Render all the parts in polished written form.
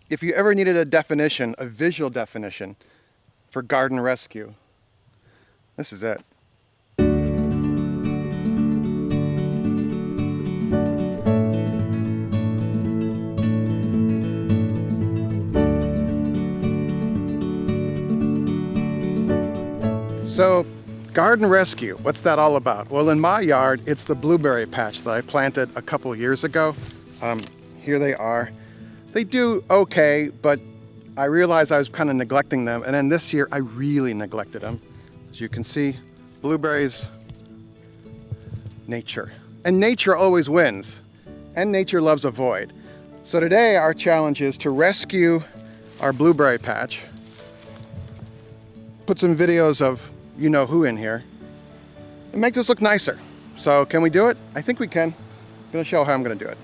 If you ever needed a definition, a visual definition for garden rescue, this is it. So, garden rescue, what's that all about? Well, in my yard, it's the blueberry patch that I planted a couple years ago. Here they are. They do okay, but I realized I was kind of neglecting them, and then this year I really neglected them. As you can see, blueberries, nature. And nature always wins, and nature loves a void. So today our challenge is to rescue our blueberry patch, put some videos of you know who in here, and make this look nicer. So can we do it? I think we can. I'm gonna show how I'm gonna do it.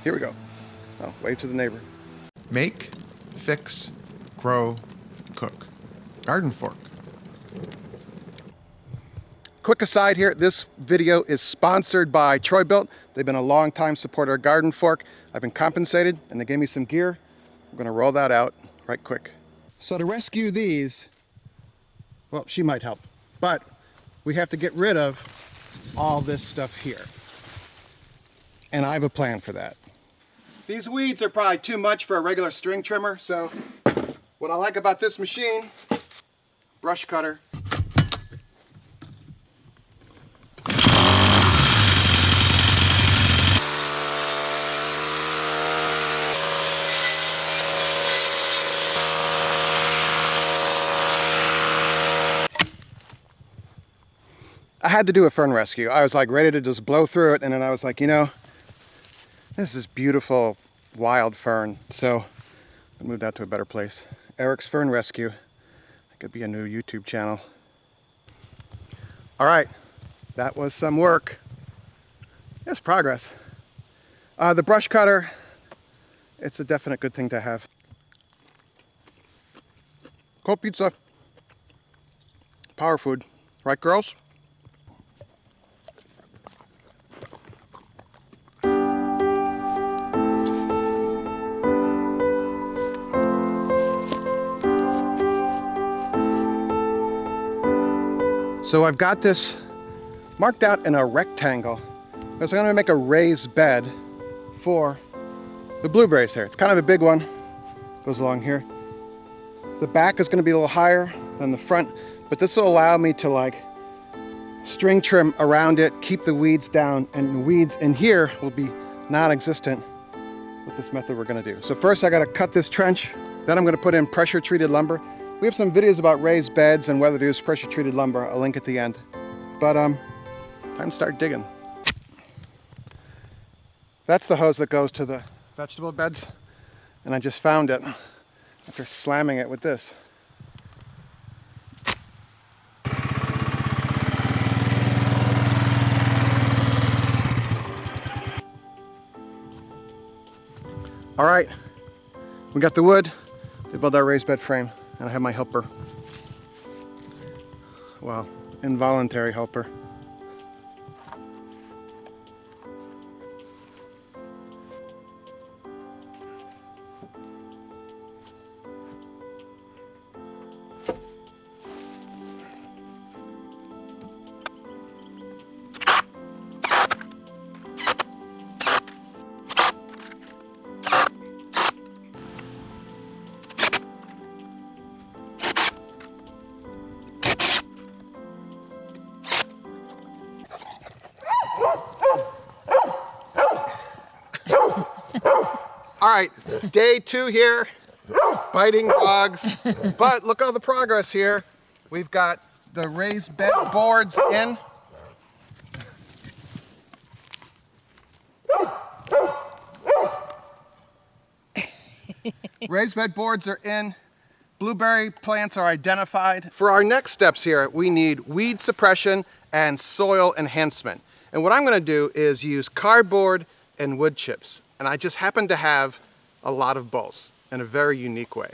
Here we go. Oh, wave to the neighbor. Make, fix, grow, cook. GardenFork. Quick aside here, this video is sponsored by Troy-Bilt. They've been a long time supporter of GardenFork. I've been compensated and they gave me some gear. I'm gonna roll that out right quick. So to rescue these, well, she might help, but we have to get rid of all this stuff here. And I have a plan for that. These weeds are probably too much for a regular string trimmer, so what I like about this machine, brush cutter, I had to do a fern rescue. I was like ready to just blow through it, and then I was like, you know, this is beautiful wild fern, so I moved out to a better place. Eric's Fern Rescue. That could be a new YouTube channel. All right, that was some work. It's progress. The brush cutter, it's a definite good thing to have. Cold pizza. Power food. Right, girls? So I've got this marked out in a rectangle because I'm going to make a raised bed for the blueberries here. It's kind of a big one, goes along here. The back is going to be a little higher than the front, but this will allow me to like string trim around it, keep the weeds down, and the weeds in here will be non-existent with this method we're going to do. So first I got to cut this trench, then I'm going to put in pressure treated lumber. We have some videos about raised beds and whether to use pressure treated lumber. I'll link at the end. But time to start digging. That's the hose that goes to the vegetable beds, and I just found it after slamming it with this. All right, we got the wood to build our raised bed frame. And I have my helper. Well, involuntary helper. All right, day 2 here, biting dogs, but look at all the progress here. We've got the raised bed boards in. Raised bed boards are in. Blueberry plants are identified. For our next steps here, we need weed suppression and soil enhancement. And what I'm going to do is use cardboard and wood chips. And I just happen to have a lot of both in a very unique way.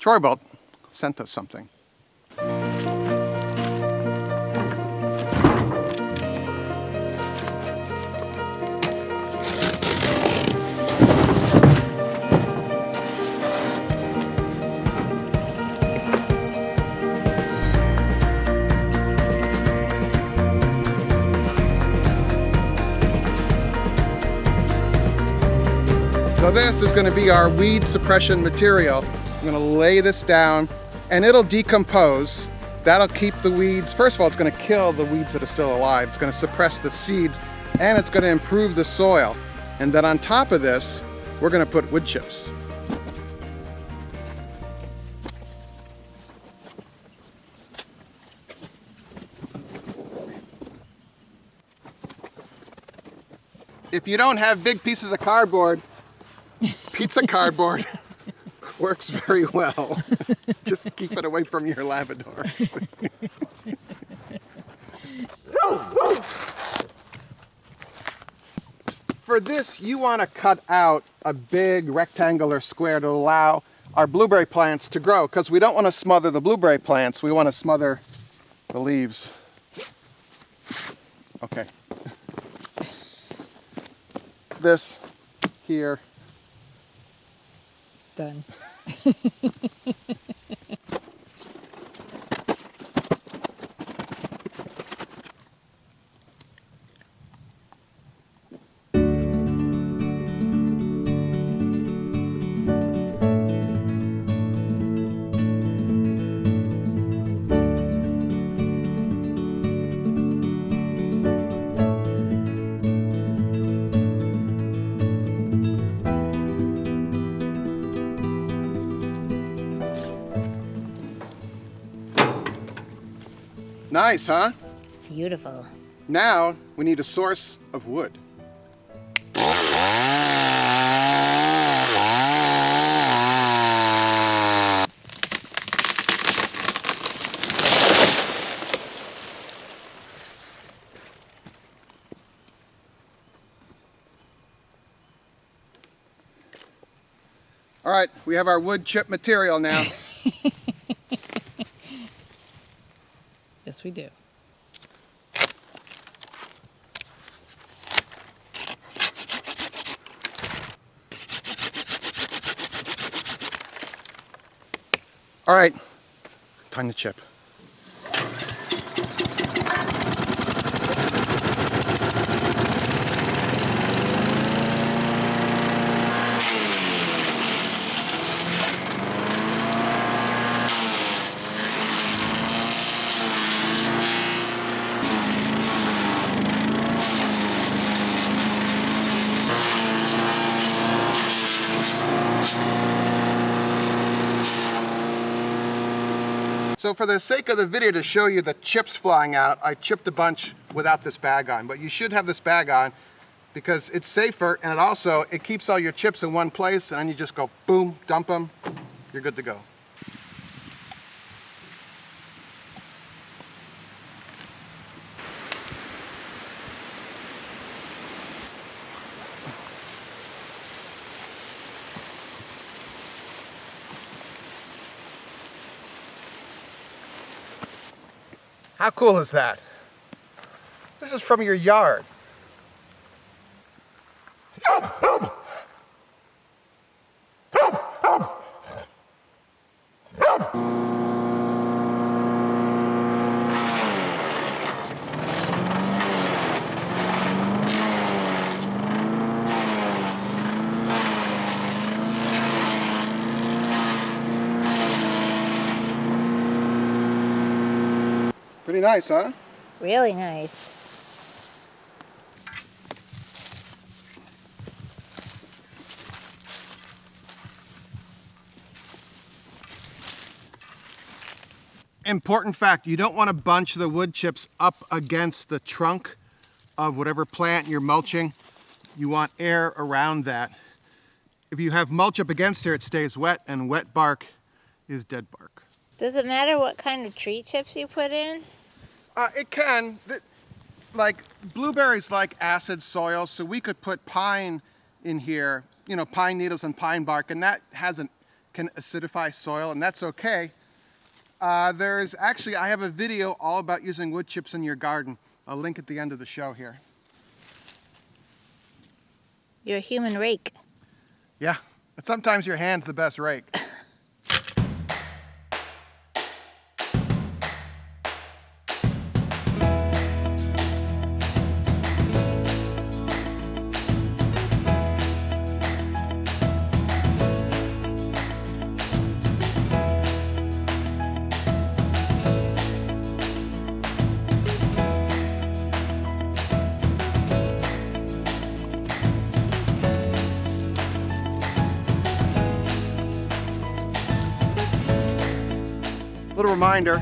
Troy-Bilt sent us something. So this is going to be our weed suppression material. I'm going to lay this down and it'll decompose. That'll keep the weeds. First of all, it's going to kill the weeds that are still alive. It's going to suppress the seeds and it's going to improve the soil. And then on top of this, we're going to put wood chips. If you don't have big pieces of cardboard, pizza cardboard works very well. Just keep it away from your Labradors. For this, you want to cut out a big rectangular square to allow our blueberry plants to grow, because we don't want to smother the blueberry plants, we want to smother the leaves. Okay. This here. Done. Nice, huh? Beautiful. Now we need a source of wood. All right, we have our wood chip material now. Yes, we do. All right, time to chip. So for the sake of the video, to show you the chips flying out, I chipped a bunch without this bag on, but you should have this bag on because it's safer, and it keeps all your chips in one place, and then you just go boom, dump them, you're good to go. How cool is that? This is from your yard. Pretty nice, huh? Really nice. Important fact, you don't want to bunch the wood chips up against the trunk of whatever plant you're mulching. You want air around that. If you have mulch up against there, it stays wet, and wet bark is dead bark. Does it matter what kind of tree chips you put in? It can. Like blueberries like acid soil, so we could put pine in here, you know, pine needles and pine bark, and that can acidify soil, and that's okay. I have a video all about using wood chips in your garden. I'll link at the end of the show here. You're a human rake. Yeah, but sometimes your hand's the best rake. Little reminder,